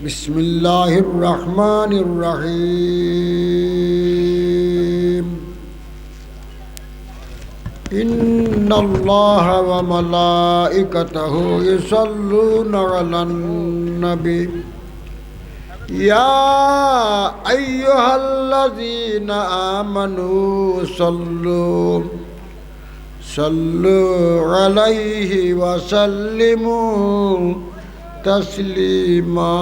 বিসমিল্লাহির রহমানির রহিম। ইন্নাল্লাহা ওয়া মালাইকাতাহু ইউসাল্লুনা আলান নবী ইয়া আইয়ুহাল্লাযীনা আমানু সাল্লু আলাইহি ওয়া সাল্লিমু তসলিমা।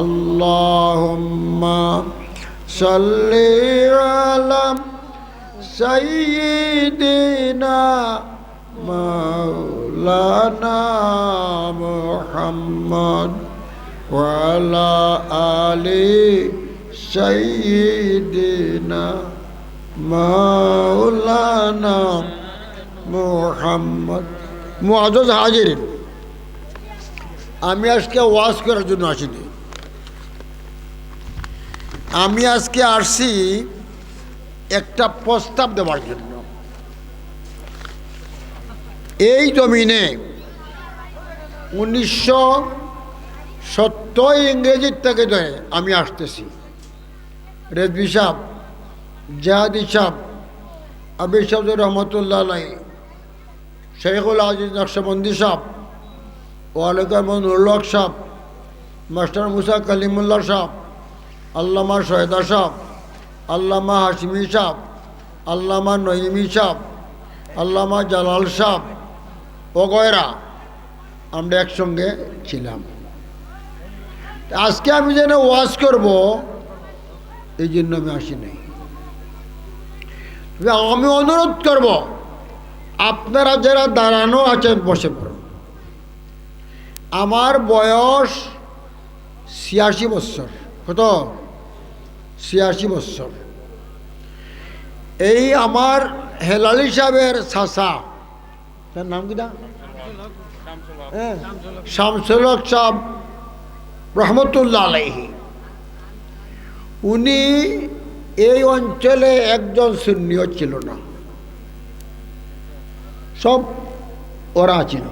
আল্লাহুম্মা সাল্লি আলা সাইয়্যিদিনা মাওলানা মুহাম্মদ ওয়া আলা আলি সাইয়্যিদিনা মাওলানা মুহাম্মদ। মুআজ্জাজ হাজিরিন, আমি আজকে ওয়াজ করার জন্য আসিনি। আমি আজকে আসছি একটা প্রস্তাব দেওয়ার জন্য। এই জমিনে 1970 ইংরেজির থেকে ধরে আমি আসতেছি। রেজভি সাহেব, জাহাদি সাহেব, আবির সাহেব রহমতুল্লাহ আলাই, শেখুল আজিজ নকশবন্দি সাহেব, ওয়ালাইকুম নুরুল সাহেব, মাস্টার মুসা কালিমুল্লাহ সাহেব, আল্লামা শহেদা সাহেব, আল্লামা হাশমি সাহেব, আল্লামা নঈমি সাহেব, আল্লামা জালাল সাহেব ওগয়রা আমরা একসঙ্গে ছিলাম। আজকে আমি যেন ওয়াজ করব এই জন্য আমি আসি নাই। আমি অনুরোধ করব, আপনারা যারা দাঁড়ানো আছেন বসে পড়ুন। আমার বয়স 86 বছর। কত? 86 বছর। এই আমার হেলালি সাহেবের চাচা, তার নাম কি না? শামসুল হক সাহেব রহমতুল্লাহ আলাইহি। উনি এই অঞ্চলে একজন সুন্নিও ছিল না, সব ওরা ছিল।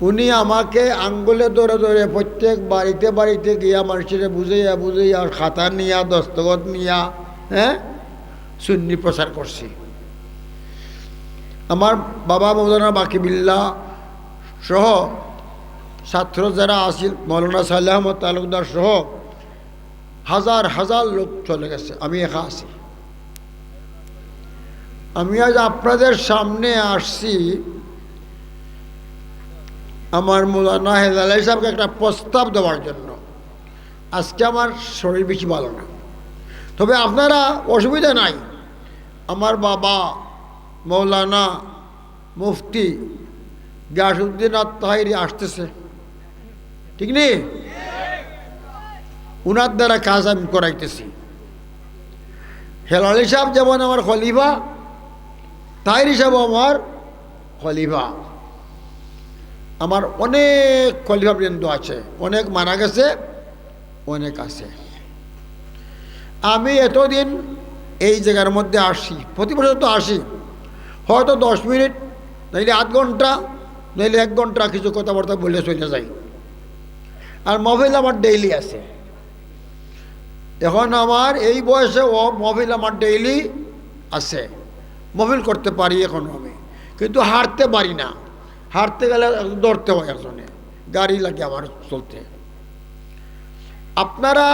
উনি আমাকে আঙ্গুলে ধরে ধরে প্রত্যেক বাড়িতে বাড়িতে গিয়া মানুষের বুঝাইয়া খাতা নিয়া দস্তখত নিয়া সুন্নি প্রচার করছি। আমার বাবা মৌলানা বাকিবিল্লাহ সহ ছাত্র যারা আছিল, মৌলানা সালেহ আহমদ তালুকদার সহ হাজার হাজার লোক চলে গেছে, আমি একা আছি। আমি আজ আপনাদের সামনে আসছি আমার মৌলানা হেলালি সাহেবকে একটা প্রস্তাব দেওয়ার জন্য। আজকে আমার শরীর বেশি ভালো না, তবে আপনারা অসুবিধা নাই। আমার বাবা মৌলানা মুফতি গিয়াসউদ্দিন আত-তাহিরি আসতেছে, ঠিক নেই? উনার দ্বারা কাজ আমি করাইতেছি। হেলালি সাহেব যেমন আমার খলিফা, তাহিরি সাহেব আমার খলিফা। আমার অনেক খলিফা বৃন্দ আছে, অনেক মারা গেছে, অনেক আছে। আমি এতদিন এই জায়গার মধ্যে আসি, প্রতি বছর তো আসি, হয়তো 10 মিনিট নইলে আধ ঘন্টা নইলে 1 ঘন্টা কিছু কথাবার্তা বলে চলে যাই। আর মহফিল আমার ডেইলি আছে। এখন আমার এই বয়সে মহফিল আমার ডেইলি আছে, মহফিল করতে পারি এখন আমি, কিন্তু হাঁটতে পারি না। হাঁটতে গেলে দৌড়তে হয়, একজনে গাড়ি লাগে আমার চলতে। আপনারা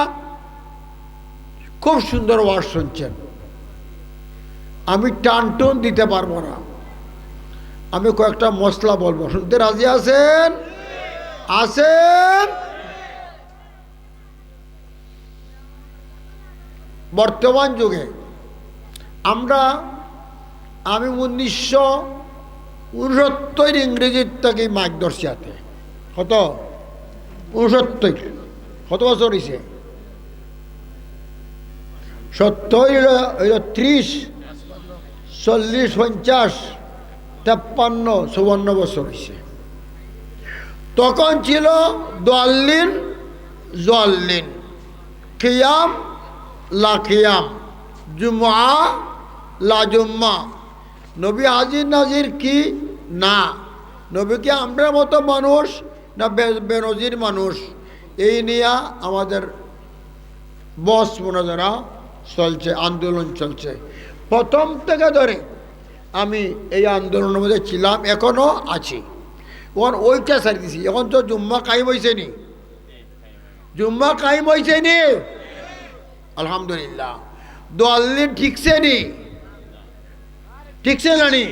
খুব সুন্দর ওয়াজ শুনছেন, আমি টান দিতে পারবো না। আমি কয়েকটা মশলা বলবো, শুনতে রাজি আছেন? আছেন? বর্তমান যুগে আমি 1969 ইংরেজির থেকে মাইক ধরছি হাতে। কত? 69। কত বছর হয়েছে? 70, 30, 40, 50, 53, 54 বছর হয়েছে। তখন ছিল দোয়াল্লিন, খিয়াম লা খিয়াম, জুমা লা জুম্মা। নবী হাজির নাজির কি না, নবী কি আমরা মতো মানুষ না বেনজির মানুষ? এই নিয়ে আমাদের বস মোনাজারা চলছে, আন্দোলন চলছে। প্রথম থেকে ধরে আমি এই আন্দোলনের মধ্যে ছিলাম, এখনও আছি। এখন ওইটা সারি দিছি। এখন তো জুম্মা কায়েম হয়েছে নি, জুম্মা কায়েম হয়েছে নি, আলহামদুলিল্লাহ। দোয়াল্লি ঠিকছে নি, ঠিকছে না নি?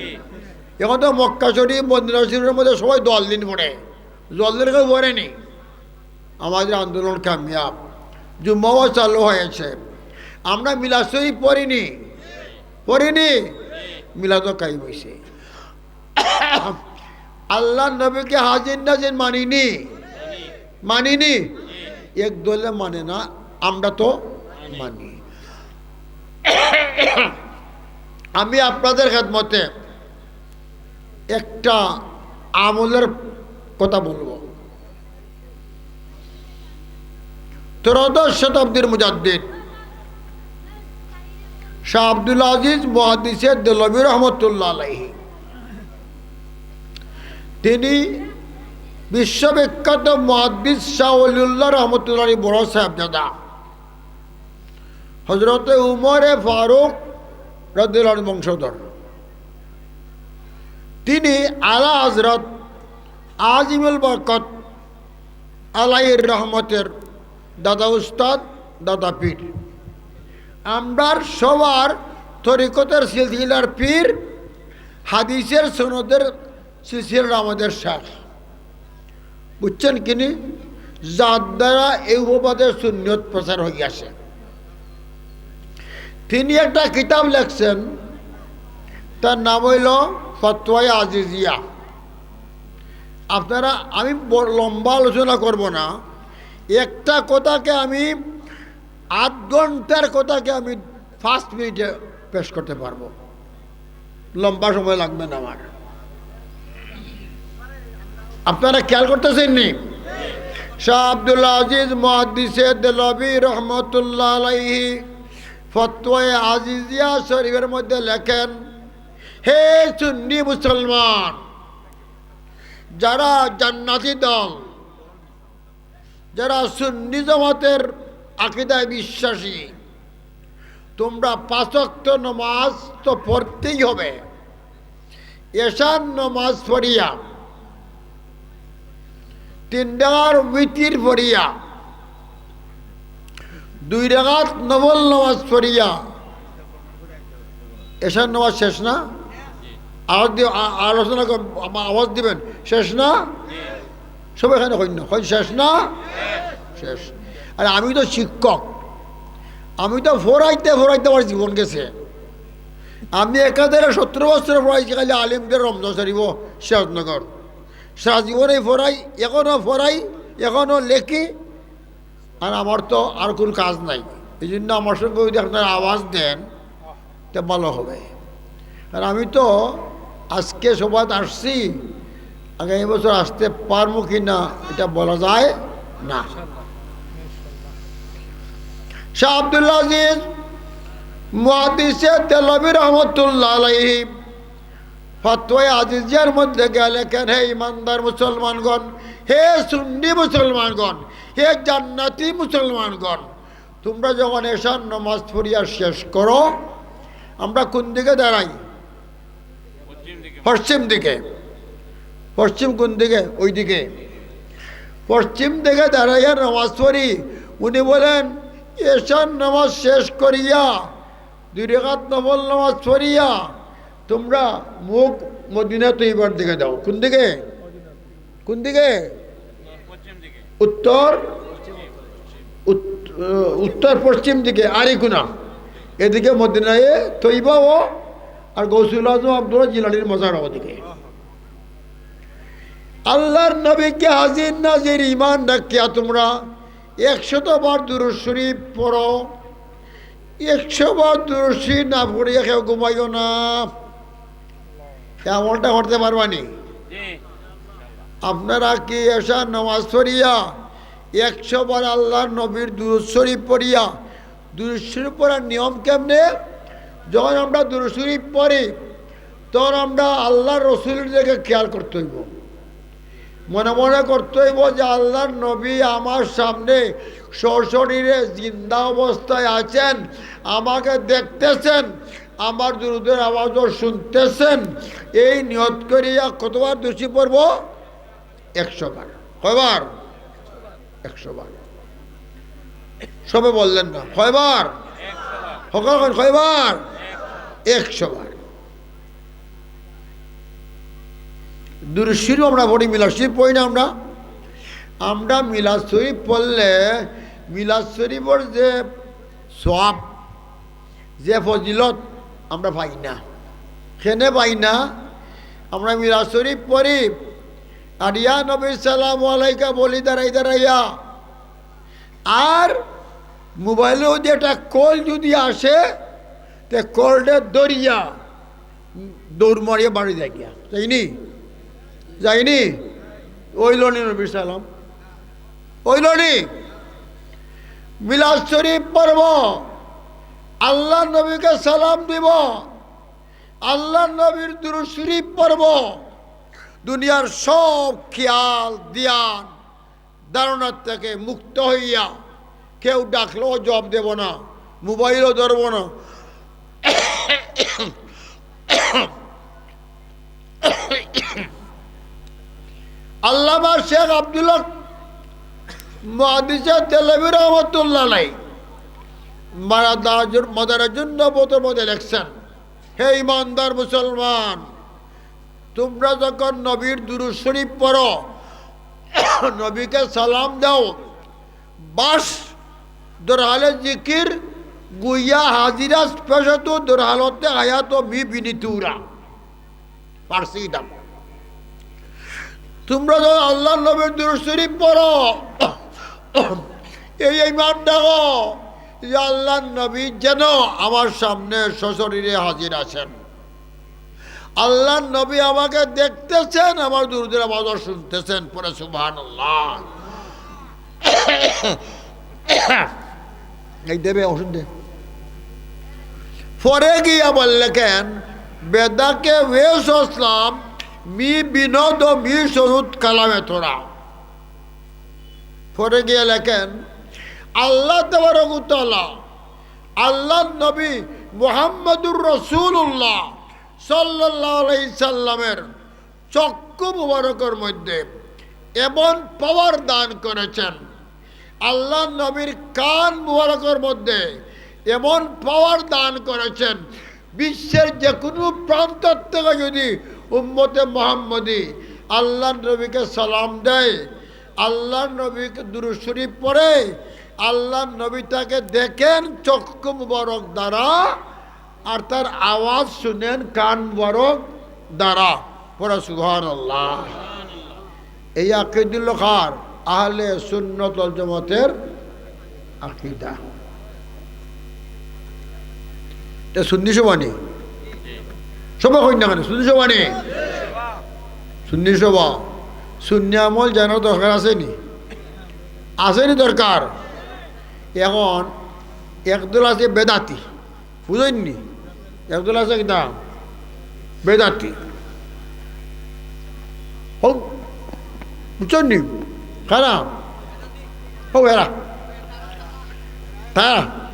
এখন তো মক্কা শরীফ মদিনা শরীফের মধ্যে সবাই দোয়াল্লিন পড়ে, জলদিন কেউ পড়েনি। আমাদের আন্দোলন কামিয়াব, জুম্মাও চালু হয়েছে। আমরা মিলাদ শরীফ পড়িনি, পড়িনি, মিলাদও কায়েম হয়েছে। আল্লাহ নবীকে হাজির নাজির মানিনি, মানিনি। এক দলে মানে না, আমরা তো মানি। আমি আপনাদের খেদমতে একটা আমলের কথা বলবো। ত্রয়োদশ শতাব্দীর মুজাদ্দিদ শাহ আব্দুল আজিজ মুহাদ্দিসে দেলভী রহমতুল্লাহ আলাইহি, তিনি বিশ্ববিখ্যাত মুহাদ্দিস শাহ ওলিউল্লাহ রহমতুল্লাহ আলাইহি বড় সাহেবজাদা হযরতে উমরে ফারুক রাদিয়াল্লাহু আনহু বংশধর। তিনি আলা হযরত আজিমুল বরকত আলাইহির রহমতের দাদা উস্তাদ, দাদা পীর। আমরার সবার তরিকতের সিলসিলার পীর, হাদিসের সনদের সিলসিলার আমাদের শাহ। বুঝছেন কিনি? যার দ্বারা এই উপবাদের সুন্নিয়ত প্রচার হয়ে আসে। তিনি একটা কিতাব লেখছেন, তার নাম হইল ফতোয়ায়ে আজিজিয়া। আপনারা, আমি লম্বা আলোচনা করব না, একটা কথাকে আমি 8 ঘন্টার কথাকে আমি 5 মিনিটে পেশ করতে পারবো, লম্বা সময় লাগবে না আমার। আপনারা খেয়াল করতেছেন নি? শাহ আব্দুল আজিজ মুহাদ্দিসে দেলভী রহমতুল্লাহ আলাইহি ফতোয়ায়ে আজিজিয়া শরীফের মধ্যে লেখেন, হে সুন্নি মুসলমান, যারা জান্নাতি দল, যারা সুন্নি জামাতের আকীদায় বিশ্বাসী, তোমরা 5 ওয়াক্ত নামাজ তো পড়তেই হবে। এশার নামাজ পড়িয়া, 3 রাকাত উইতির পড়িয়া, 2 রাকাত নফল নামাজ পড়িয়া, এশার নামাজ শেষ না? আলোচনা আওয়াজ দিবেন, শেষ না? সব এখানে হইন শেষ না? শেষ। আর আমি তো শিক্ষক, আমি তো ফোরাইতে আমার জীবন গেছে। আমি একাধারে 17 বছর পড়াইছি খালি আলিমদের রমজান শরীফ সিরাজনগর। সারা জীবনে ফোরাই, এখনও ফোরাই, এখনও লেখি। আর আমার তো আর কোনো কাজ নাই। এই জন্য আমার সঙ্গে যদি আপনারা আওয়াজ দেন তা ভালো হবে। আর আমি তো আজকে সবাই আসছি, আগামী বছর আসতে পারবো কি না এটা বলা যায় না। শাহ আব্দুল আজিজ মুহাদ্দিসে দেলভী রহমতুল্লাহ আলাইহি ফতোয়ায়ে আজিজিয়ার মধ্যে লেখেন, হে ইমানদার মুসলমানগণ, হে সুন্নি মুসলমানগণ, হে জান্নাতি মুসলমানগণ, তোমরা যখন এশার নামাজ পড়িয়া শেষ করো, আমরা কোন দিকে দাঁড়াই? পশ্চিম দিকে। পশ্চিম কোন দিকে? ওই দিকে। পশ্চিম দিকে দাঁড়াইয়া নামাজ পড়ি। উনি বলেন, এশার নামাজ শেষ করিয়া 2 রাকাত নফল নামাজ পড়িয়া তোমরা মুখ মদিনা তৈবার দিকে দাও। কোন দিকে? কোন দিকে? উত্তর, উত্তর পশ্চিম দিকে। আরিকুনা এদিকে মদিনায় তৈবা ও আর গৌসুল আজম আব্দুল্লাহ জিলানির মজার ওদিকে। আল্লাহর নবীকে হাজির নাজির ইমান রাখিয়া তোমরা 100 বার দুরূদ শরীফ পড়ো। 100 বার দুরূদ শরীফ না পড়িয়া কেউ ঘুমাইও না। এমনটা করতে পারবানি? আপনারা কি এশার নামাজ পড়িয়া 100 বার আল্লাহর নবীর দুরূদ শরীফ পড়িয়া, দুরূদ শরীফ পড়ার নিয়ম কেমনে? যখন আমরা দুরূদ শরীফ পড়ি তখন আমরা আল্লাহর রসুলের দিকে খেয়াল করতে হইব। মনে মনে করতে হইব যে আল্লাহর নবী আমার সামনে সশরীরে জিন্দা অবস্থায় আছেন, আমাকে দেখতেছেন, আমার দুরুদের আওয়াজও শুনতেছেন। এই নিয়ত করিয়া কতবার দোষী পড়ব? 100 বার। কয়বার? 100 বার। সবে বললেন না কয়বার? কয়বার? 100 বার। দুরূদ শরীফ আমরা পড়ি, মিলাদ শরীফ পড়ি না আমরা? আমরা মিলাদ শরীফ পড়লে মিলাদ শরীফের যে সওয়াব, যে ফজিলত আমরা পাই না। কেনে পাই না? আমরা মিলাদ শরীফ পড়ি আর ইয়া নবী সালামু আলাইকা বলি দাঁড়াই দাঁড়াইয়া, আর মোবাইলেও যে একটা কল যদি আসে তে কলটা দরিয়া দৌড় মারিয়া বাড়ি যাই গিয়া, যাইনি? যাইনি? ওইলনি নবী সালাম, ওইলনি। মিলাদ শরীফ পড়ব, আল্লাহ নবীকে সালাম দিব, আল্লাহ নবীর দুরূদ শরীফ পড়ব, দুনিয়ার সব খেয়াল ধ্যান ধারণার থেকে মুক্ত হইয়া কেউ ডাকলেও জবাব দেব না, মোবাইলও ধরব না। আল্লামা শেখ আব্দুল্লাহ মুহাদ্দিস দেহলভী রহমাতুল্লাহ আলাইহি মাদারাজুন নবুওয়াতের মধ্যে লেখছেন, হে ইমানদার মুসলমান, তোমরা যখন নবীর দুরূদ শরীফ পড়ো, নবীকে সালাম দাও, বাস দরহালে জিকির গুইয়া হাজিরা পেশাতু দরহালতে আয়াত মি বিনিতুরা ফার্সি দাম। তোমরা যখন আল্লাহ নবীর দুরূদ শরীফ পড়ো, এই ইমান দেখো যে আল্লাহ নবী যেন আমার সামনে সশরীরে হাজির আছেন, আল্লাহ নবী আমাকে দেখতেছেন, আমার দুরূদের আওয়াজ শুনতেছেন। পরে সুবহানাল্লাহ। এই দেবে ওষুধ দে। পরে গিয়া বললেন, বেদাকে ওয়েস আসলাম মি বিনোদ মি সরুদ কালামে তোরা। পরে গিয়ে লেখেন, আল্লাহ তাবারক ওয়া তাআলা আল্লাহ নবী মুহাম্মদুর রাসূলুল্লাহ সাল্লাল্লাহু আলাইহি সাল্লামের চক্ষু মুবারকের মধ্যে এমন পাওয়ার দান করেছেন, আল্লাহ নবীর কান মুবারকের মধ্যে এমন পাওয়ার দান করেছেন, বিশ্বের যে কোনো প্রান্ত থেকে যদি উম্মতে মুহাম্মদী আল্লাহ নবীকে সালাম দেয়, আল্লাহ নবীকে দুরূদ শরীফ পড়ে, আল্লাহ নবী তাকে দেখেন চক্ষু মুবারক দ্বারা, আর তার আওয়াজ শুনেন কান মুবারক দ্বারা। পড়া সুবহানাল্লাহ। এই আকীদুল খার আহলে সুন্নাত ওয়াল জামাতের আকীদা। এটা সুন্নি সবানি সবাই কই না কেন? সুন্নি সবানি, সুন্নি সভা, সুন্নি আমল জানার দরকার আসেনি? আসেনি দরকার? এখন একদল আছে বেদাতি, বুঝেননি? একদল আছে কিনা বেদাতি, হোক বুঝছেননি? খারাপ হোক এরা,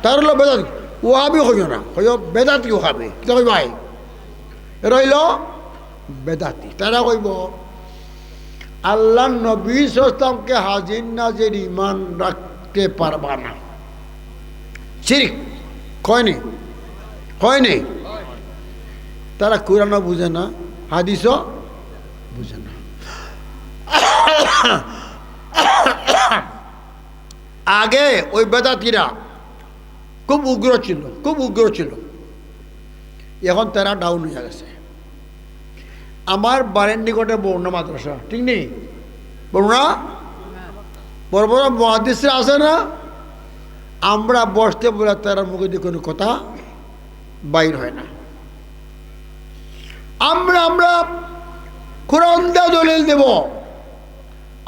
তার হলো বেদাতি। ওহাবি হইও না, হইও বেদাতি ওহাবি। কি কই ভাই? রইল বেদাতি। তারা কইব আল্লাহ নবী সাল্লাল্লাহু হাজির নাজির ঈমান রাখতে পারবা না, শিরক। কয়নি? কয়নি? তারা কুরআনও বুঝে না, হাদিসও বুঝে না। আগে ওই বেদাতিরা খুব উগ্র ছিল, খুব উগ্র ছিল। এখন তারা ডাউন হয়ে গেছে। আমার বাড়ির নিকটে বর্ণা মাদ্রাসা, ঠিক নেই? বর্ণা বড় বড় মুহাদ্দিসরা আছে না, আমরা বসতে বলে তারা মুখে দিয়ে কোনো কথা বাইর হয় না। আমরা কুরআন দিয়ে দলিল দেব।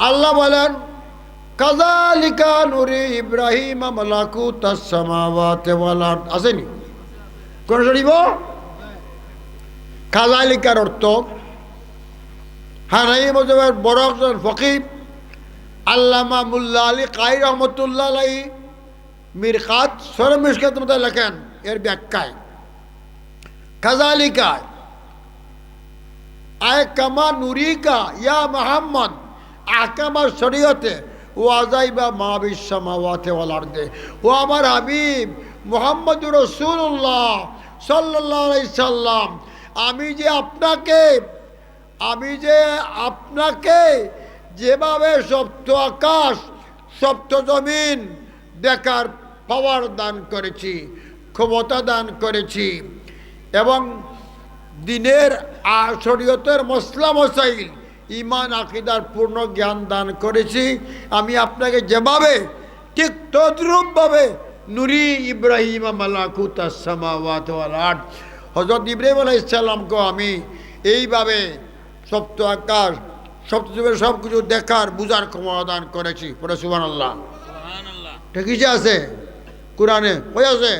আল্লাহ বলেন, কাযালিকা নুরি ইব্রাহিম মালাকুতাস সামাওয়াতি ওয়াল আরদ। আসেনি কোন শরীফ? কাযালিকার অর্থ হানাফি মাযহাবের বড় একজন ফকিহ আল্লামা মুল্লা আলী কাই রহমতুল্লাহ আলাইহি মিরকাত শরহ মিশকাতের মধ্যে লেখেন এর ব্যাখ্যায় কাযালিকা আয় কামা নুরিকা ইয়া মুহাম্মদ আহকামা শরীয়তে ওয়াজাইবা মা বিস সামাওয়াতি ওয়াল আরদে ও আমার হাবিব মুহাম্মদুর রাসূলুল্লাহ সাল্লাল্লাহু আলাইহি সাল্লাম আমি যে আপনাকে যেভাবে সপ্ত আকাশ সপ্ত জমিন দেখার পাওয়ার দান করেছি, ক্ষমতা দান করেছি এবং দিনের শরীয়তের মসলা মসাইল ইমান আকিদার পূর্ণ জ্ঞান দান করেছি, আমি আপনাকে যেভাবে ঠিক তদ্রূপভাবে নুরি ইব্রাহিম মালাকুতাস সামাওয়াতি ওয়াল আরদ হযরত ইব্রাহিম আলাইহিস সালামকে আমি এইভাবে সপ্ত আকাশ সপ্ত জমিন সব কিছু দেখার বুঝার ক্ষমতা দান করেছি। পরে সুবহানাল্লাহ, ঠিকই আছে কোরআনে কই আছে?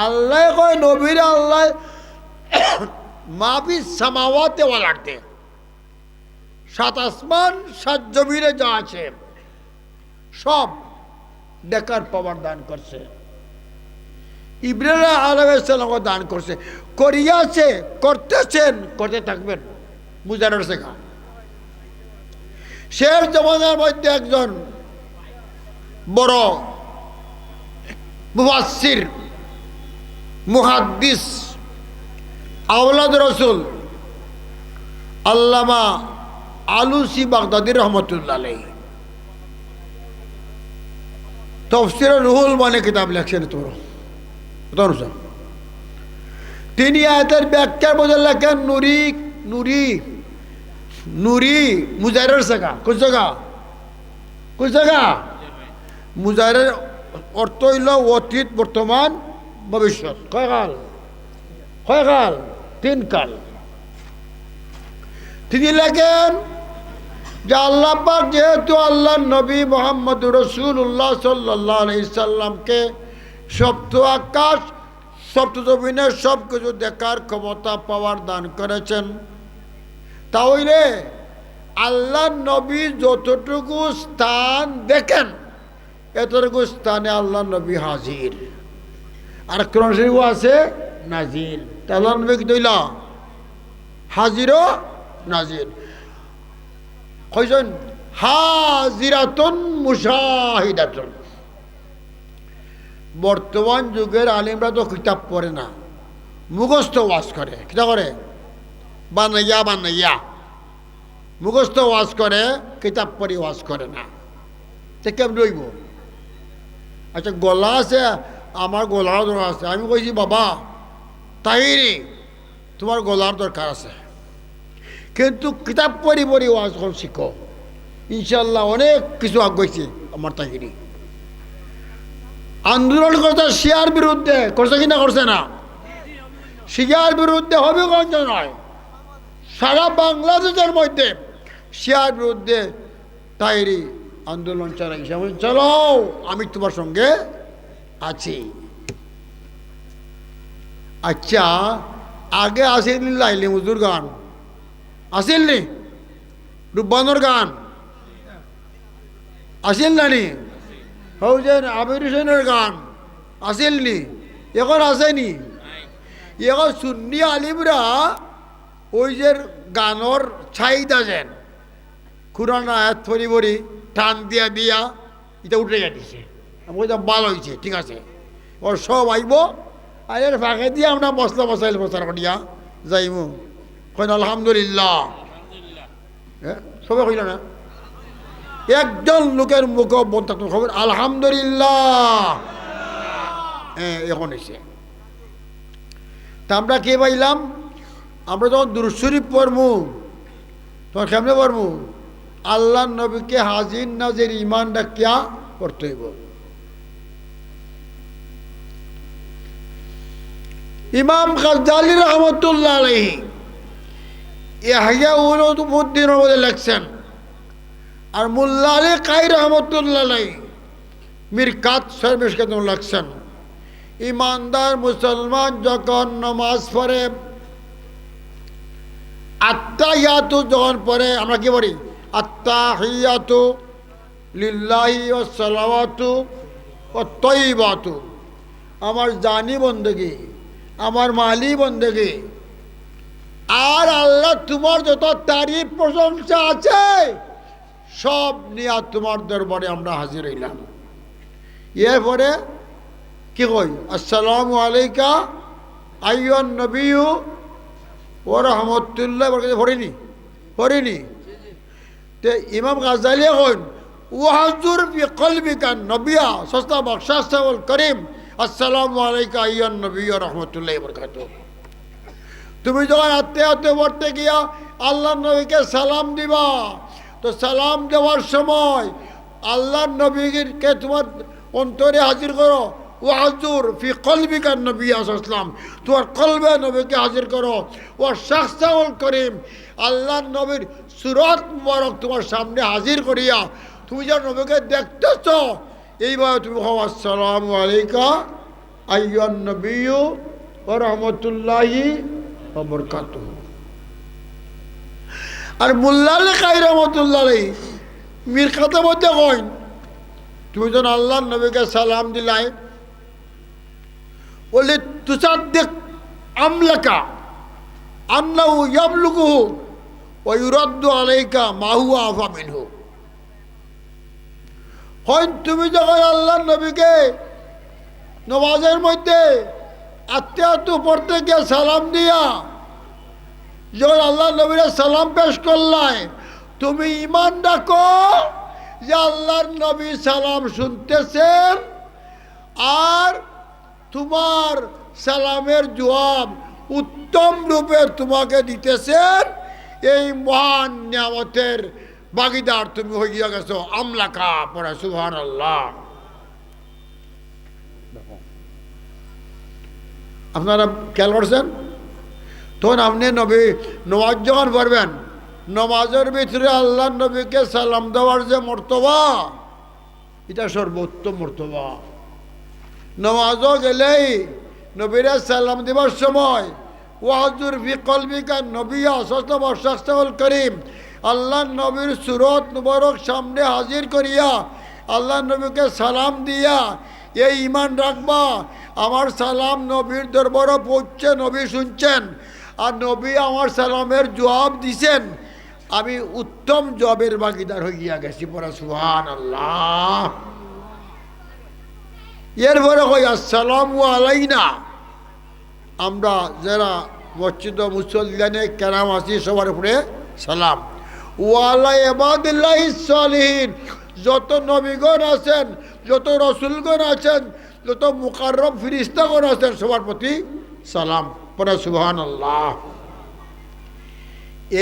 আল্লাহ কয় নবীর আল্লাহ মাফিস সামাওয়াতি ওয়াল আরদে সাত আসমান সাত জমিনে যা আছে সব দেখার পাওয়ার দান করছে। ইব্রাহিম আলাইহিস সালামকে দান করছে, করিয়াছে, করতেছেন, করতে থাকবেন। বুঝার শেখা শেষ জমানার মধ্যে একজন বড় মুফাসসির মুহাদ্দিস আওলাদ রসুল আল্লামা আলুসি বাগদাদি রহমতুল্লাহ আলাইহি তাফসীরে রুহুল মানে কিতাব লেখছেন। তিনি আয়াতের ব্যাখ্যার মধ্যে লেখেন নুরি নুরি নুরি মুজাহিরের শেখা কোন জায়গা মুজাহিরের অর্থ হইল অতীত বর্তমান ভবিষ্যৎ। কয় কাল? 3 কাল। তিনি লেখেন যে আল্লাহ পাক যেহেতু আল্লাহ নবী মুহাম্মদুর রাসূলুল্লাহ সাল্লাল্লাহু আলাইহি সাল্লামকে সপ্ত আকাশ সপ্ত জমিনের সব কিছু দেখার ক্ষমতা পাওয়ার দান করেছেন, তাহলে আল্লাহ নবী যতটুকু স্থান দেখেন এতটুকু স্থানে আল্লাহ নবী হাজির। আর কোরআন শরীফ আছে নাজির। আল্লাহ নবী কি তৈলা হাজিরও নাজির কইছেন হাজিরাতুন মুশাহিদাতুন। বর্তমান যুগের আলিমরা তো কিতাব পড়ে না, মুখস্থ ওয়াজ করে। কিতা করে? বানাইয়া মুখস্থ ওয়াজ করে, কিতাব পড়ি ওয়াজ করে না। সে কেমন রইব? আচ্ছা গলা আছে, আমার গলার দরকার আছে। আমি কইছি বাবা তাহিরি তোমার গলার দরকার আছে, কিন্তু কিতাব পড়ি ওয়াজ করে শিখো, ইনশাল্লাহ অনেক কিছু আগাইছে। আমার তাহিরি আন্দোলন করছে শিয়ার বিরুদ্ধে, করছে কিনা করছে না? শিয়ার বিরুদ্ধে হবিগঞ্জ নয়, সারা বাংলাদেশের মধ্যে শিয়ার বিরুদ্ধে তাইরি আন্দোলন চালাইছে। চলো আমি তোমার সঙ্গে আছি। আচ্ছা আগে আসেননি লাইলি মজুর গান, আসেননি রূপবানোর গান আসেন নানি, হৌজেন আমির হোসেনের গান আসেননি, এখন আসেনি। এখন সুন্নি আলিমরা ওই যে গানর চাহিদা যেন কোরআন আয়াত পরি টান দিয়া এটা উঠে গেছে। বলতাম ভালো হয়েছে, ঠিক আছে, ওর সব আইব। আর এর ফাঁকে দিয়ে আমরা মশলা মশাইল প্রচার করিয়া যাইব। কইন আলহামদুলিল্লাহ, হ্যাঁ সবাই কইল না? একজন লোকের মুখ বন্ধ থাকতো খবর আলহামদুলিল্লাহ। হ্যাঁ এখন এসে তা আমরা কে পাইলাম? আমরা যখন দুরূদ শরীফ পড়মু তখন কেমনে পড়মু? আল্লাহ নবীকে হাজির নাজির ইমান রাখিয়া পড়তে হইব। ইমাম গাজ্জালী রহমতুল্লাহ আলাইহি ইহয়া উলুমুদ্দিনের মধ্যে লেখছেন, আর মুল্লা আলী কাই রহমতুল্লাহ আলাইহি মিরকাত শরহ মিশকাতে লেখছেন, ইমানদার মুসলমান যখন নামাজ পড়ে আত্তাহিয়াতু যখন পরে আমরা কি বলি? আত্তাহিয়াতু লিল্লাহি ওয়াস সালাওয়াতু ওয়াত তাইয়্যিবাতু, আমার জানি বন্দেগী, আমার মালি বন্দেগী, আর আল্লাহ তোমার যত তারিফ প্রশংসা আছে সব নিয়ে তোমার দরবারে আমরা হাজির হইলাম। এরপরে কি কই? আসসালামু আলাইকা আইয়ুহান নবিয়্যু ওয়া রাহমাতুল্লাহ পড়িনি তে ইমাম গাজ্জালী কইন ওয়াহজুর ফি কলবিকা নবিয়া সস্তা বখশাসুল করিম আসসালামু আলাইকা আইয়ুহান নবিয়্যু ওয়া রাহমাতুল্লাহি ওয়া বারাকাতুহু। তুমি যখন আত্মীয়তে পড়তে গিয়া আল্লাহর নবীকে সালাম দিবা, তো সালাম দেওয়ার সময় আল্লাহর নবীকে তোমার অন্তরে হাজির করো। ওয়াহজুর ফি কলবিকা নবী আসলাম, তোমার কলবে নবীকে হাজির করো। ও শাখসাউল করিম, আল্লাহর নবীর সুরত মুবারক তোমার সামনে হাজির করিয়া তুমি যা নবীকে দেখতেছ, এইভাবে তুমি হও আসসালামু আলাইকা আইয়ুহান নবিয়্যু ওয়া রাহমাতুল্লাহি ওয়া বারাকাতুহু। আর মোল্লা আলী কায়ি রহমাতুল্লাহ আলাইহি মীর খাতার মধ্যে কইন, তুমি যখন আল্লাহর নবীকে সালাম দিলাই বলে তুসাদ্দিক আমলাকা আন্নাহু ইয়াবলুগুহু ওয়া ইউরাদ্দু আলাইকা মা হুয়া আফা মিনহু। হয় তুমি যখন আল্লাহর নবীকে নমাজের মধ্যে আত্মীয়তা পড়তে গিয়ে সালাম দিয়া যখন আল্লাহ নবীর সালাম পেশ করলাই, তুমি ঈমান রাখো যে আল্লাহর নবী সালাম শুনতেছেন আর তোমার সালামের জবাব উত্তম রূপে তোমাকে দিতেছেন। এই মহান নিয়ামতের ভাগীদার তুমি হইয়া গেছো। আমলাকা পড়া সুবহানাল্লাহ। আপনারা খেয়াল করছেন? তখন আপনি নমাজ যখন পড়বেন, নমাজের ভিতরে আল্লাহ নবীকে সালাম দেওয়ার যে মর্তবা, এটা সর্বোত্তম মর্তবা। নমাজও গেলেই নবীরা সালাম দেবার সময় ওয়াহজুর ফি কলবিকা নবিয়া শাখসাউল করিম, আল্লাহ নবীর সুরত মুবারক সামনে হাজির করিয়া আল্লাহ নবীকে সালাম দিয়া এই ঈমান রাখবা আমার সালাম নবীর দরবারে পৌঁছছে, নবী শুনছেন আর নবী আমার সালামের জবাব দিছেন, আমি উত্তম জবাবের ভাগীদার হইয়া গেছি। পড়া সুবহানাল্লাহ। এরপরে কই আসসালামু আলাইনা, আমরা যারা মসজিদ মুসল্লিয়ানে কেরাম আছি সবার উপরে সালাম। ওয়ালা ইবাদিল্লাহিস সালিহিন, যত নবীগণ আছেন, যত রসুলগণ আছেন, যত মুকাররব ফেরেশতাগণ আছেন, সবার প্রতি সালাম। পড়া সুবহানাল্লাহ।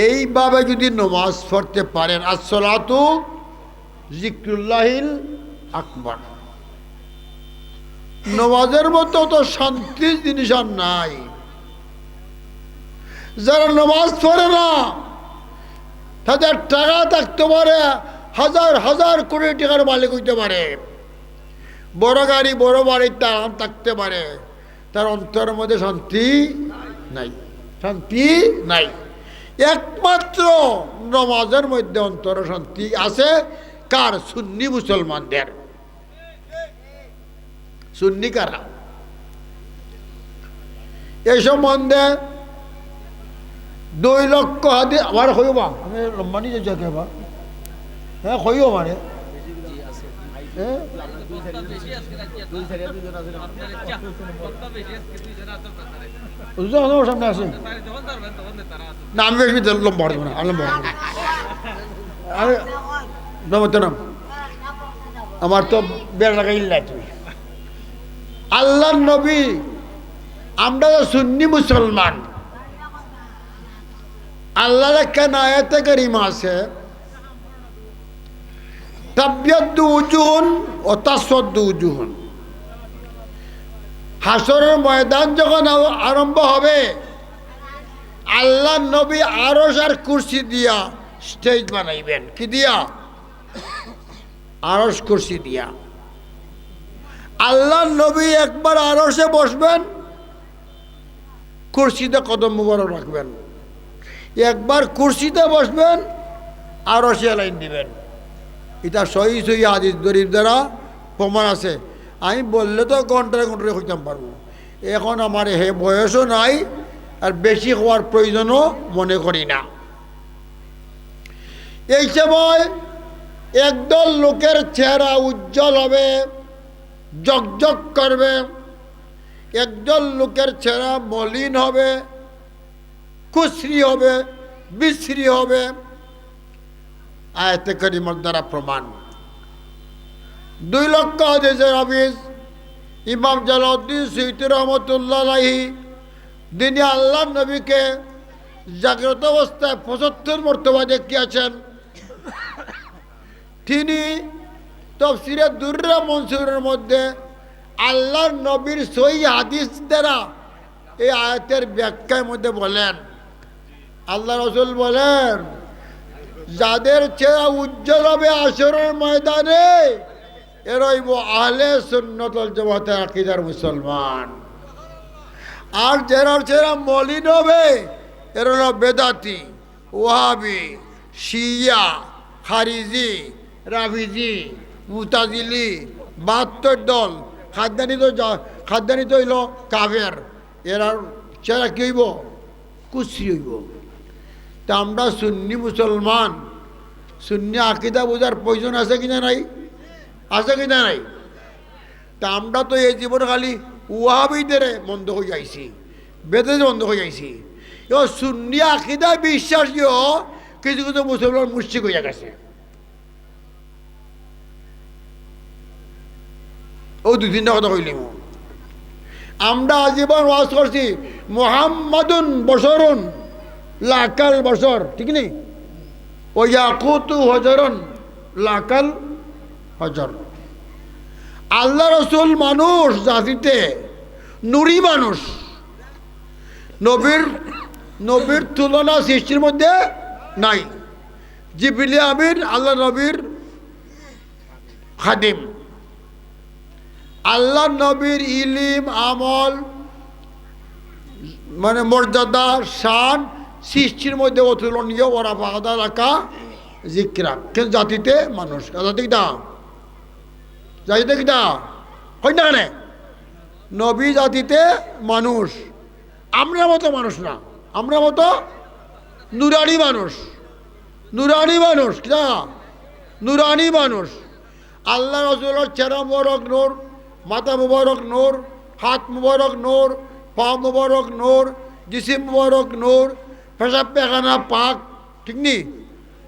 এইভাবে যদি নামাজ পড়তে পারেন, আসসালাতু যিকরুল্লাহিল আকবার, নামাজের মতো তো শান্তির জিনিস আর নাই। যারা নামাজ পড়ে না তাদের টাকা থাকতে পারে, হাজার হাজার কোটি টাকার মালিক হইতে পারে, বড় গাড়ি বড় বাড়ির তার থাকতে পারে, তার অন্তরের মধ্যে শান্তি নাই, শান্তি নাই। একমাত্র নামাজের মধ্যে অন্তর শান্তি আছে কার? সুন্নি মুসলমানদের। সুন্নি কারা? এই সম্বন্ধে 2 লক্ষ হাদিস আমার হইবা, আমি লম্বা নিয়ে যাকে বা হ্যাঁ হইও মানে সামনে আছে না, আমি বেশি লম্বা হবো না, লম্বা নাম আমার তো বেড়া টাকা ইল্লাই। তুমি আল্লাহর নবী, আমরা সুন্নি মুসলমান, আল্লাহর একটা আয়াতে কারিমা আছে, তাবিয়াদ্দু উজুহুন ও তাসওয়াদ্দু উজুহুন। হাসরের ময়দান যখন আরম্ভ হবে, আল্লাহর নবী আরশ আর কুরসি দিয়া স্টেজ বানাইবেন। কি দিয়া? আরশ কুরসি দিয়া। আল্লাহর নবী একবার আরশে বসবেন, কুরসিতে কদম মুবারক রাখবেন। একবার কুর্সিতে বসবেন আর 80 লাইন দিবেন। এটা সহি সহি হাদিস দরিব দ্বারা প্রমাণ আছে। আমি বললে তো ঘন্টায় ঘন্টায় হইতাম পারবো। এখন আমার হে বয়সও নাই আর বেশি হওয়ার প্রয়োজনও মনে করি না। এই সময় একদল লোকের চেহারা উজ্জ্বল হবে, জকজক করবে, একদল লোকের চেহারা মলিন হবে, কুশ্রী হবে, বিশ্রী হবে। আয়াতে কারিমার দ্বারা প্রমাণ। 2 লক্ষ হাদিসের হাফিজ ইমাম জালাউদ্দিন সুয়ুতী রহমতুল্লাহ আলাইহি তিনি আল্লাহর নবীকে জাগ্রত অবস্থায় 75 মর্তবা দেখিয়েছেন। তিনি তাফসীরে দুররা মনসুরের মধ্যে আল্লাহর নবীর সহিহ হাদিস দ্বারা এই আয়াতের ব্যাখ্যার মধ্যে বলেন, আল্লাহ রাসূল বলেন, যাদের চেহারা উজ্জ্বল হবে আসরের ময়দানে এরাই আহলে সুন্নাত ওয়াল জামাতের আকীদার মুসলমান। আর যারা চেহারা মলিন হবে এরা হলো বেদাতি, ওয়াহাবি, শিয়া, খারিজি, রাফিজি, মুতাজিলি, 72 দল। খাদ্যানি তো হইল কাফের। এরা চেহারা কি হইব? কুশ্রী হইব। তা আমরা সুন্নি মুসলমান, সুন্নি আকীদা বোঝার প্রয়োজন আছে কিনা নাই? আছে কিনা নাই? তা আমরা তো এই জীবন খালি ওয়াহাবিদের বন্ধ হয়ে যাইছি, বেদে বন্ধ হয়ে যাইছি। এবার সুন্নি আকীদা বিশ্বাসীও কিছু কিছু মুসলমান মুশরিক হয়ে গেছে। ও 2-3টা কথা কইলিম। আমরা আজীবন ওয়াজ করছি মুহাম্মাদুন বশরুন লাকাল বশর, ঠিক নেই? ও ইয়াকুতু হজরুন লাকাল হজর। আল্লাহ রসুল মানুষ জাতিতে নুরি মানুষ, নবীর তুলনা সৃষ্টির মধ্যে নাই। জিবরিল আমিন আল্লাহ নবীর খাদিম। আল্লাহ নবীর ইলিম, আমল, মানে মর্যাদা, শান সৃষ্টির মধ্যে অতুলনীয়। ওরা বাদা রাখা জিকরা, কিন্তু জাতিতে মানুষ। জাতি কিটা? জাতিতে কিটা হয় না? কেন নবী জাতিতে মানুষ, আমরা মতো মানুষ না, আমরা মতো নুরানি মানুষ। নুরানি মানুষ কিনা? নুরানি মানুষ। আল্লাহ রাসূলের চেহারা মুবারক নূর, মাথা মুবারক নূর, হাত মুবারক নূর, পা মুবারক নূর, জিসিম মুবারক নূর, পেশাব পায়খানা পাক, ঠিক নি?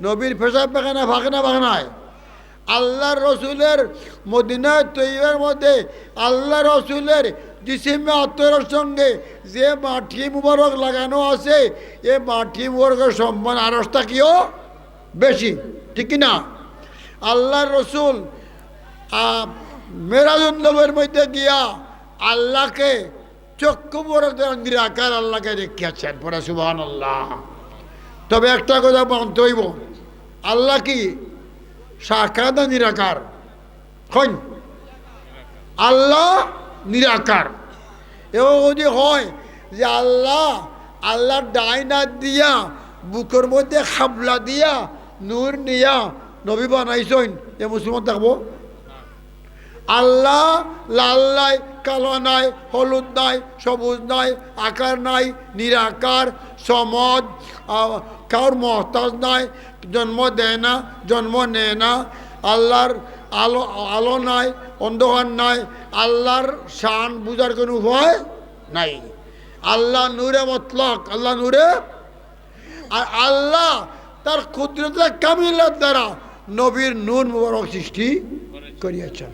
নবীর পেশাব পায়খানা ফাঁকে না ফাঁকনায়? আল্লাহর রসুলের মদিনা তৈয়বার মধ্যে আল্লাহ রসুলের জিসিমে আতরের সঙ্গে যে মাটি মুবারক লাগানো আছে, এ মাটি মুবারকের সম্মান আরসটা কিও বেশি, ঠিক কিনা? আল্লাহর রসুল মেরাজুন নবীর মধ্যে গিয়া আল্লাহকে চক্ষু মুবারক নিরাকার আল্লাহকে দেখিয়াছেন। পরে সুবহানাল্লাহ। তবে একটা কথা মানতে হইব, আল্লাহ কি সাকার না নিরাকার? হন আল্লাহ নিরাকার। এবং যদি হয় যে আল্লাহ ডাইনা দিয়া বুকের মধ্যে খাবলা দিয়া নূর নিয়া নবী বানাইছেন, এ মুসলমান থাকবো? আল্লাহ লাল নাই, কালো নাই, হলুদ নাই, সবুজ নাই, আকার নাই, নিরাকার, সমদ, কারোর মহতাজ নাই, জন্ম দেয় না, জন্ম নেয় না। আল্লাহর আলো নাই, অন্ধকার নাই। আল্লাহর শান বুঝার কোনো উপায় নাই। আল্লাহ নূরে মতলক, আল্লাহ নূরে। আর আল্লাহ তার কুদরতের কামিলার দ্বারা নবীর নূর মুবারক সৃষ্টি করিয়াছেন।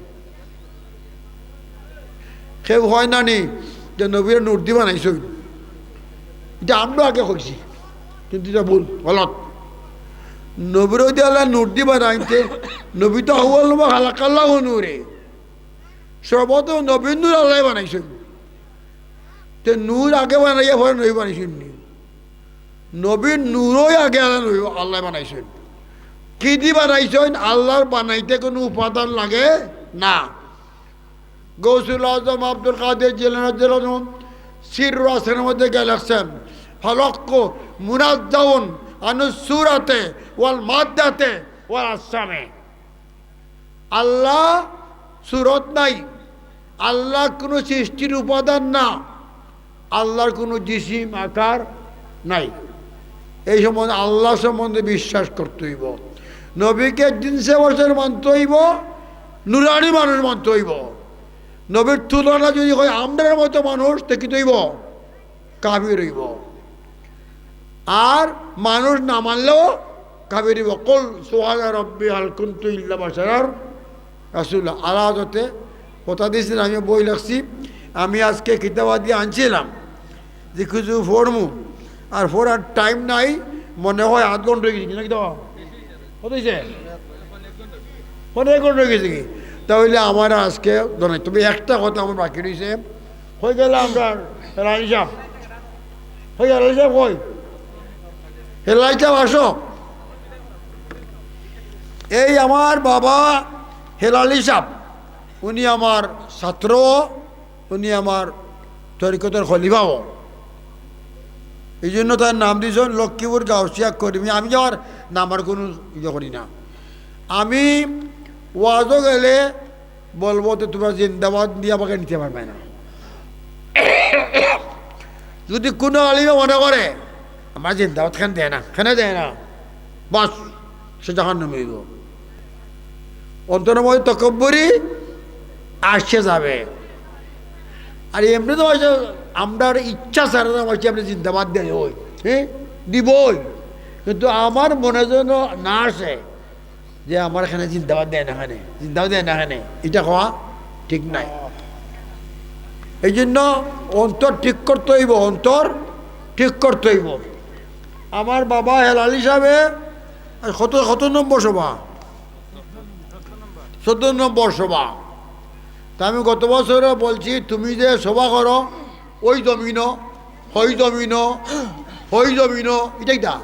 কেউ হয় না নি যে নবীর নূর দি বানাইছ, এটা আমরা আগে কইছি, কিন্তু এটা ভুল, গলত। নবীর দিয়ে আল্লাহ নূর দি বানাইতে, নবী তো হওয়াল হালাকাল্লাহ নূরে, সর্বত নবীর নূর আল্লাহ বানাইছেন। তো নূর আগে বানাইয়া পরে নবী বানাইছেন নি? নবীর নূরই আগে আল্লাহ বানাইছেন। কি দি বানাইছেন? আল্লাহর বানাইতে কোনো উপাদান লাগে না। গৌসুল আজম আব্দুল কাদের জিলানী সির রাসের মধ্যে গিয়ে লেখছেন, ফালাক্কু মুনাজ্জাউন আনুস সূরাতে ওয়াল মাদ্দাতে ওয়াল আসসামে। আল্লাহ সূরত নাই, আল্লাহ কোনো সৃষ্টির উপাদান না, আল্লাহর কোনো জিসিম আকার নাই। এই সম্বন্ধে আল্লাহ সম্বন্ধে বিশ্বাস করতে হইব। নবীকে জিনসে বছর মানতে হইব, নুরানি মানুষ মানতে হইব। নবীর তুলনা যদি হয় আমরার মতো মানুষ দেখিতে হইব, কাফির হইব। আর মানুষ না মানলেও কাফির হইব। কুল সুবহানা রাব্বি হাল কুনতু ইল্লা বাশারার রাসূলা। আলাদতে কথা দিয়েছেন, আমি বই লাগছি, আমি আজকে কিতাবা দিয়ে আনছিলাম যে কিছু পড়মু, আর পড়ার টাইম নাই, মনে হয় আধ ঘন্টা হয়ে গেছি নাকি? দেওয়া হতেছে অনেক ঘন্টা হয়ে গেছে কি? তাহলে আমার আজকে ধরেন, তবে একটা কথা আমার বাকি রয়েছে। হয়ে গেল আমরা হেলাল সাহেব, হয়ে গেল সাহেব, হই হেলাল সাহেব আসো। এই আমার বাবা হেলালি সাহেব, উনি আমার ছাত্র, উনি আমার তরিকতের খলিফাও। এই জন্য তার নাম দিয়েছেন লক্ষ্মীপুর গাউসিয়া কর্মী। আমি যাওয়ার নামার কোনো ইয়ে করি না। আমি ওয়াজও গেলে বলবো তো তোমরা জিন্দাবাদ দিয়ে আমাকে নিতে পারবে না। যদি কোনো আলিমে মনে করে আমার জিন্দাবাদ খান দেয় না, খানে দেয় না, বাস সে যখন নমিব অন্তর্ময় তকব্বরি আসছে যাবে। আর এমনি তো আমরা ইচ্ছা ছাড়া বলছি আপনি জিন্দাবাদ দেয় ওই, হ্যাঁ দিবই, কিন্তু আমার মনে যেন না আসে যে আমার এখানে জিন্দাবাদ দেয় না, এখানে জিন্দাবাদ দেয় না, এখানে এটা হওয়া ঠিক নাই। এই জন্য অন্তর ঠিক করতে হইব, অন্তর ঠিক করতে হইব। আমার বাবা হেলালি সাহেবে কত নম্বর সভা? 14 নম্বর সভা। তা আমি গত বছরও বলছি, তুমি যে সভা করো ওই জমিন, হই জমিন, হই জমিন, এটাই দা